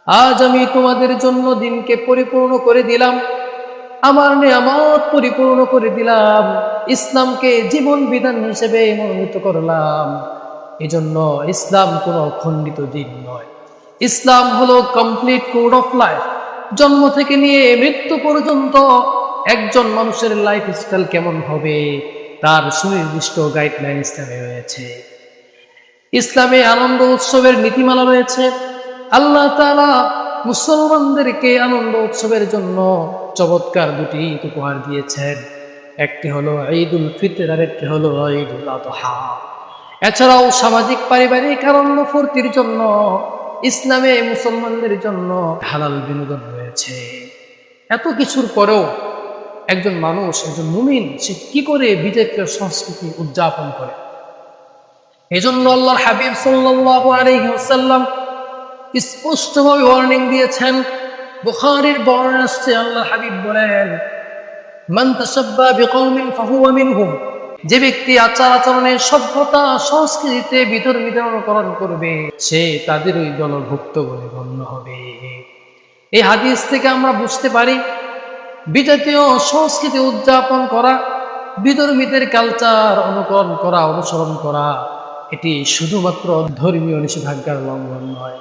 আজ আমি তোমাদের জন্য দিনকে পরিপূর্ণ করে দিলাম, আমার নিয়ামত পরিপূর্ণ করে দিলাম, ইসলামকে জীবন বিধান হিসেবে মনোনীত করলাম। এজন্য ইসলাম কোনো খণ্ডিত দিন নয়, ইসলাম হলো কমপ্লিট কোড অফ লাইফ। জন্ম থেকে নিয়ে মৃত্যু পর্যন্ত একজন মানুষের লাইফ স্টাইল কেমন হবে তার সুনির্দিষ্ট গাইডলাইন ইসলামে রয়েছে। ইসলামে আনন্দ উৎসবের নীতিমালা রয়েছে। আল্লাহ তাআলা মুসলমানদেরকে আনন্দ উৎসবের জন্য চমৎকার দুটি ঈদ উপহার দিয়েছেন। একটি হলো ঈদুল ফিতর আর একটি হলো ঈদুল আযহা। এছাড়াও সামাজিক পারিবারিক আনন্দ ফুর্তির জন্য ইসলামে মুসলমানদের জন্য হালাল বিনোদন রয়েছে। এত কিছুর পরেও একজন মানুষ, একজন মুমিন, সে কি করে বিজেপির সংস্কৃতি উদযাপন করে? এজন্য আল্লাহর হাবিব সাল্লাল্লাহু আলাইহি ওয়াসাল্লাম স্পষ্টভাবে ওয়ার্নিং দিয়েছেন। বুখারীর বর্ণনা আসছে, আল্লাহর হাবিব বলেন, মান তাশাব্বা বিকওমিন ফাহুয়া মিনহুম। যে ব্যক্তি আচার আচরণের, সভ্যতা, সংস্কৃতিতে বিধর্মীদের অনুকরণ করবে, সে তাদের ওই দলভুক্ত বলে গণ্য হবে। এই হাদিস থেকে আমরা বুঝতে পারি, বিজাতীয় সংস্কৃতি উদযাপন করা, বিধর্মীদের কালচার অনুকরণ করা, অনুসরণ করা, এটি শুধুমাত্র ধর্মীয় নিষেধাজ্ঞার লঙ্ঘন নয়,